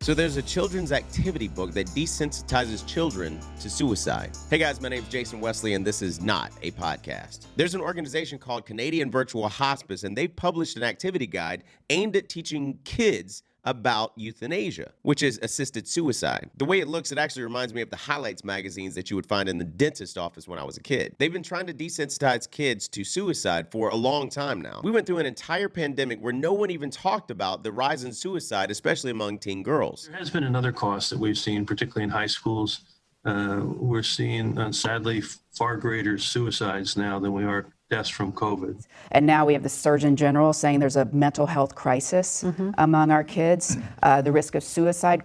So there's a children's activity book that desensitizes children to suicide. Hey guys, my name's Jason Wesley, and this is not a podcast. There's an organization called Canadian Virtual Hospice, and they published an activity guide aimed at teaching kids about euthanasia, which is assisted suicide. The way it looks, it actually reminds me of the highlights magazines that you would find in the dentist office when I was a kid. They've been trying to desensitize kids to suicide for a long time now. We went through an entire pandemic where no one even talked about the rise in suicide, especially among teen girls. There has been another cost that we've seen, particularly in high schools. We're seeing, sadly, far greater suicides now than we are deaths from COVID. And now we have the Surgeon General saying there's a mental health crisis among our kids. The risk of suicide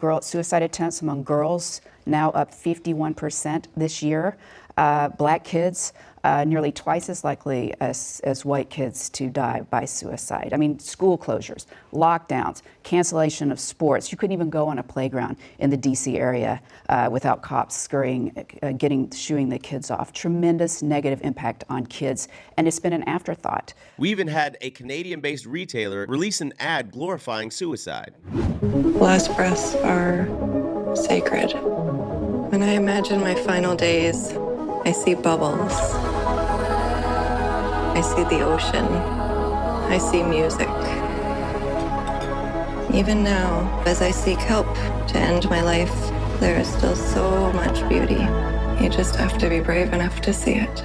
attempts among girls now up 51% this year. Black kids nearly twice as likely as white kids to die by suicide. I mean, school closures, lockdowns, cancellation of sports. You couldn't even go on a playground in the DC area without cops shooing the kids off. Tremendous negative impact on kids, and it's been an afterthought. We even had a Canadian-based retailer release an ad glorifying suicide. Last breaths are sacred. When I imagine my final days, I see bubbles. I see the ocean. I see music. Even now, as I seek help to end my life, there is still so much beauty. You just have to be brave enough to see it.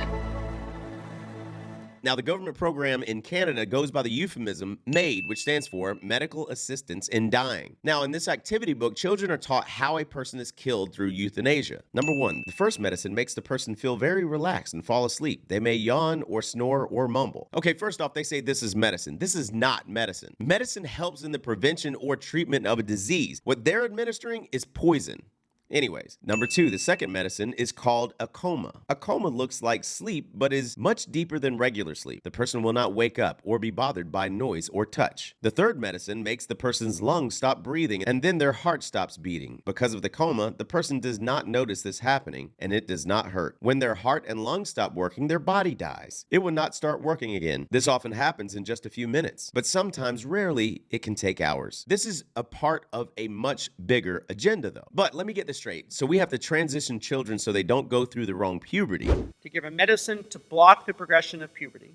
Now, the government program in Canada goes by the euphemism MAID, which stands for Medical Assistance in Dying. Now, in this activity book, children are taught how a person is killed through euthanasia. Number one, the first medicine makes the person feel very relaxed and fall asleep. They may yawn or snore or mumble. Okay, first off, they say this is medicine. This is not medicine. Medicine helps in the prevention or treatment of a disease. What they're administering is poison. Anyways, number two, the second medicine is called a coma. A coma looks like sleep, but is much deeper than regular sleep. The person will not wake up or be bothered by noise or touch. The third medicine makes the person's lungs stop breathing, and then their heart stops beating. Because of the coma, the person does not notice this happening, and it does not hurt. When their heart and lungs stop working, their body dies. It will not start working again. This often happens in just a few minutes, but sometimes, rarely, it can take hours. This is a part of a much bigger agenda, though. But let me get this straight. So we have to transition children so they don't go through the wrong puberty. To give a medicine to block the progression of puberty,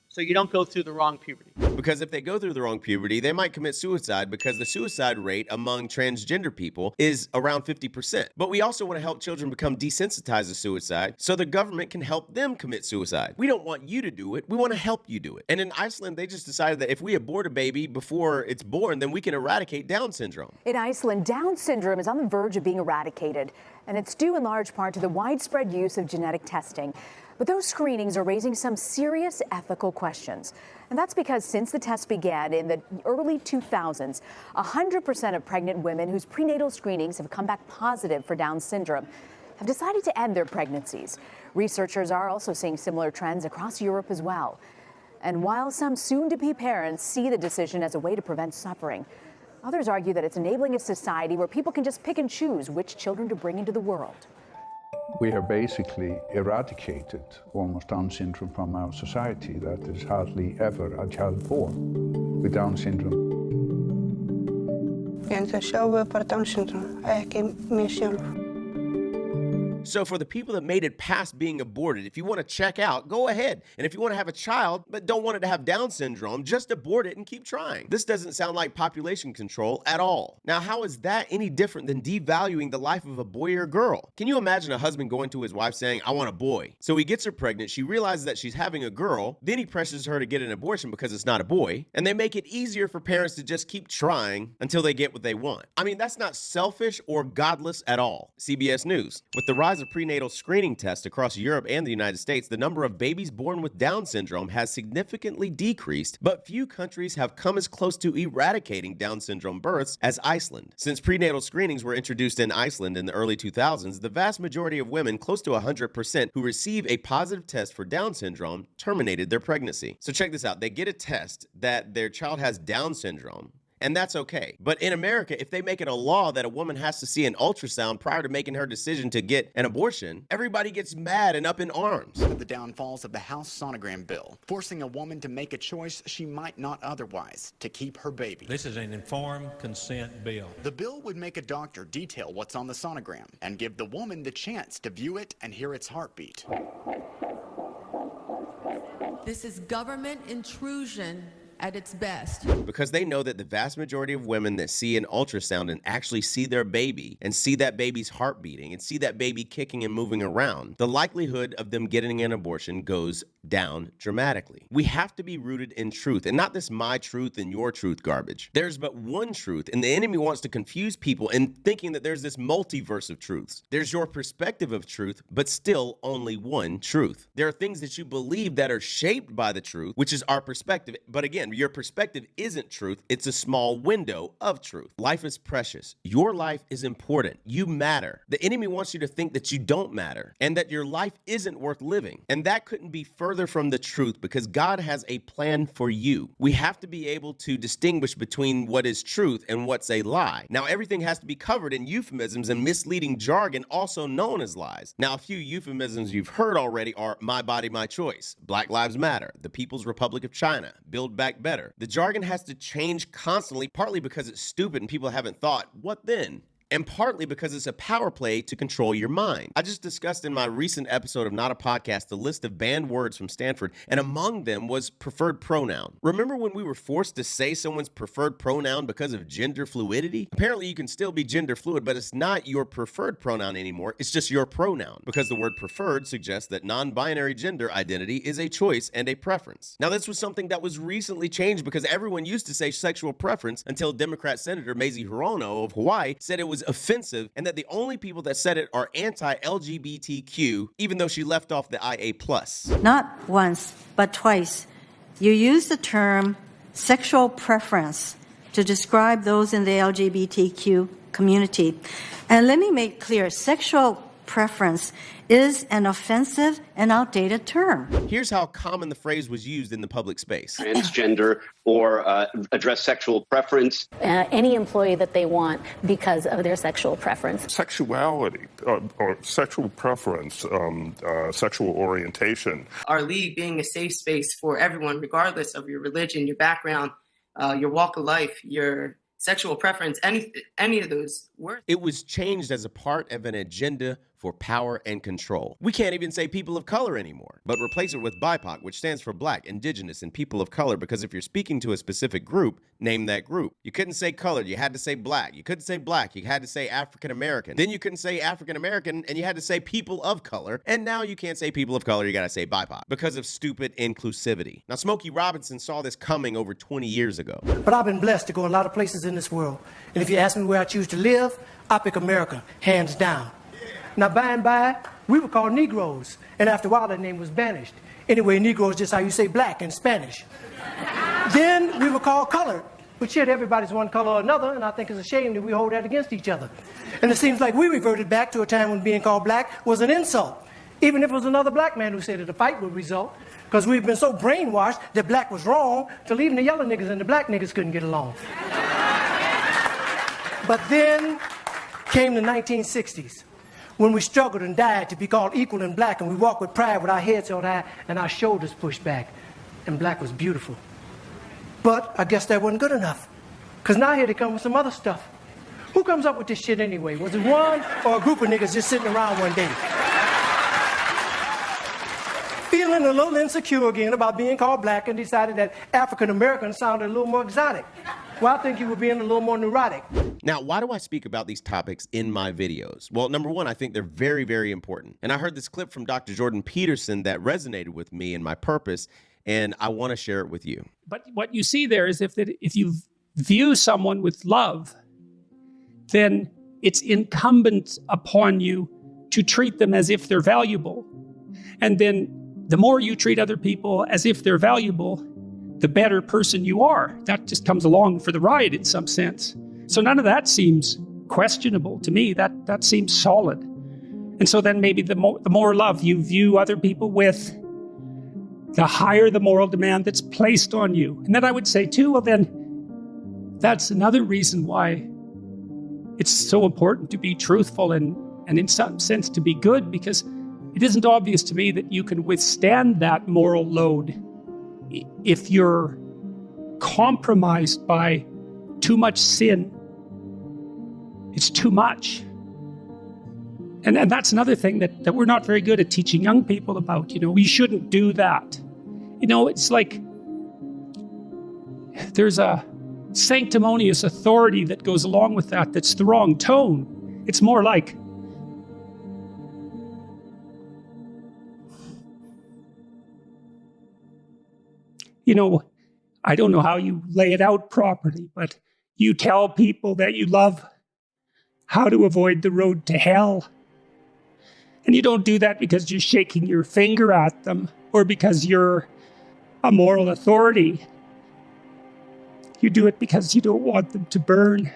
so you don't go through the wrong puberty. Because if they go through the wrong puberty, they might commit suicide because the suicide rate among transgender people is around 50%. But we also want to help children become desensitized to suicide so the government can help them commit suicide. We don't want you to do it. We want to help you do it. And in Iceland, they just decided that if we abort a baby before it's born, then we can eradicate Down syndrome. In Iceland, Down syndrome is on the verge of being eradicated, and it's due in large part to the widespread use of genetic testing. But those screenings are raising some serious ethical questions. And that's because since the test began in the early 2000s, 100% of pregnant women whose prenatal screenings have come back positive for Down syndrome have decided to end their pregnancies. Researchers are also seeing similar trends across Europe as well. And while some soon-to-be parents see the decision as a way to prevent suffering, others argue that it's enabling a society where people can just pick and choose which children to bring into the world. We have basically eradicated almost Down syndrome from our society. That is hardly ever a child born with Down syndrome. Ég ætla að sjá bara Down syndrome, ekki mig sjálf. So for the people that made it past being aborted, if you want to check out, go ahead. And if you want to have a child but don't want it to have Down syndrome, just abort it and keep trying. This doesn't sound like population control at all. Now, how is that any different than devaluing the life of a boy or girl? Can you imagine a husband going to his wife saying, I want a boy? So he gets her pregnant, she realizes that she's having a girl, then he pressures her to get an abortion because it's not a boy, and they make it easier for parents to just keep trying until they get what they want. I mean, that's not selfish or godless at all. CBS News. With the rise of prenatal screening tests across Europe and the United States, the number of babies born with Down syndrome has significantly decreased, but few countries have come as close to eradicating Down syndrome births as Iceland. Since prenatal screenings were introduced in Iceland in the early 2000s, the vast majority of women, close to 100%, who receive a positive test for Down syndrome terminated their pregnancy. So check this out. They get a test that their child has Down syndrome, and that's okay. But in America, if they make it a law that a woman has to see an ultrasound prior to making her decision to get an abortion, everybody gets mad and up in arms. The downfalls of the House sonogram bill, forcing a woman to make a choice she might not otherwise to keep her baby. This is an informed consent bill. The bill would make a doctor detail what's on the sonogram and give the woman the chance to view it and hear its heartbeat. This is government intrusion at its best. Because they know that the vast majority of women that see an ultrasound and actually see their baby and see that baby's heart beating and see that baby kicking and moving around, the likelihood of them getting an abortion goes down dramatically. We have to be rooted in truth and not this my truth and your truth garbage. There's but one truth, and the enemy wants to confuse people in thinking that there's this multiverse of truths. There's your perspective of truth, but still only one truth. There are things that you believe that are shaped by the truth, which is our perspective. But again, your perspective isn't truth. It's a small window of truth. Life is precious. Your life is important. You matter. The enemy wants you to think that you don't matter and that your life isn't worth living. And that couldn't be further from the truth because God has a plan for you. We have to be able to distinguish between what is truth and what's a lie. Now, everything has to be covered in euphemisms and misleading jargon, also known as lies. Now, a few euphemisms you've heard already are my body, my choice, Black Lives Matter, the People's Republic of China, Build Back Better. The jargon has to change constantly, partly because it's stupid and people haven't thought, what then? And partly because it's a power play to control your mind. I just discussed in my recent episode of Not a Podcast the list of banned words from Stanford, and among them was preferred pronoun. Remember when we were forced to say someone's preferred pronoun because of gender fluidity? Apparently you can still be gender fluid, but it's not your preferred pronoun anymore. It's just your pronoun, because the word preferred suggests that non-binary gender identity is a choice and a preference. Now, this was something that was recently changed because everyone used to say sexual preference until Democrat Senator Mazie Hirono of Hawaii said it was offensive and that the only people that said it are anti-LGBTQ, even though she left off the IA+. Not once, but twice, you use the term sexual preference to describe those in the LGBTQ community. And let me make clear, sexual preference is an offensive and outdated term. Here's how common the phrase was used in the public space. Transgender or address sexual preference. Any employee that they want because of their sexual preference. Sexuality or sexual preference, sexual orientation. Our league being a safe space for everyone, regardless of your religion, your background, your walk of life, your sexual preference, any of those words. It was changed as a part of an agenda for power and control. We can't even say people of color anymore, but replace it with BIPOC, which stands for Black, Indigenous, and People of Color, because if you're speaking to a specific group, name that group. You couldn't say colored, you had to say Black. You couldn't say Black, you had to say African American. Then you couldn't say African American, and you had to say people of color, and now you can't say people of color, you gotta say BIPOC, because of stupid inclusivity. Now, Smokey Robinson saw this coming over 20 years ago. But I've been blessed to go a lot of places in this world, and if you ask me where I choose to live, I pick America, hands down. Now, by and by, we were called Negroes, and after a while, that name was banished. Anyway, Negro is just how you say black in Spanish. Then we were called colored, but yet everybody's one color or another, and I think it's a shame that we hold that against each other. And it seems like we reverted back to a time when being called black was an insult, even if it was another black man who said that a fight would result, because we've been so brainwashed that black was wrong till even the yellow niggas and the black niggas couldn't get along. But then came the 1960s. When we struggled and died to be called equal and black, and we walked with pride with our heads held high and our shoulders pushed back, and black was beautiful. But I guess that wasn't good enough, because now here they come with some other stuff. Who comes up with this shit anyway? Was it one or a group of niggas just sitting around one day? Feeling a little insecure again about being called black and decided that African American sounded a little more exotic. Well, I think you were being a little more neurotic. Now, why do I speak about these topics in my videos? Well, number one, I think they're very, very important. And I heard this clip from Dr. Jordan Peterson that resonated with me and my purpose, and I want to share it with you. But what you see there is if you view someone with love, then it's incumbent upon you to treat them as if they're valuable. And then the more you treat other people as if they're valuable, the better person you are. That just comes along for the ride in some sense. So none of that seems questionable to me. That seems solid. And so then maybe the more love you view other people with, the higher the moral demand that's placed on you. And then I would say too, well then, That's another reason why it's so important to be truthful and in some sense to be good, because it isn't obvious to me that you can withstand that moral load if you're compromised by too much sin. It's too much. And that's another thing that we're not very good at teaching young people about. We shouldn't do that. It's like there's a sanctimonious authority that goes along with that that's the wrong tone. It's more like, I don't know how you lay it out properly, but you tell people that you love how to avoid the road to hell. And you don't do that because you're shaking your finger at them or because you're a moral authority. You do it because you don't want them to burn.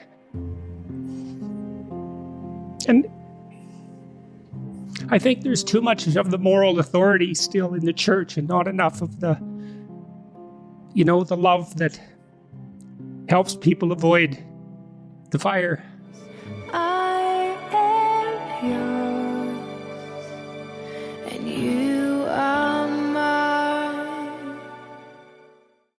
And I think there's too much of the moral authority still in the church and not enough of the love that helps people avoid the fire. I am yours, and you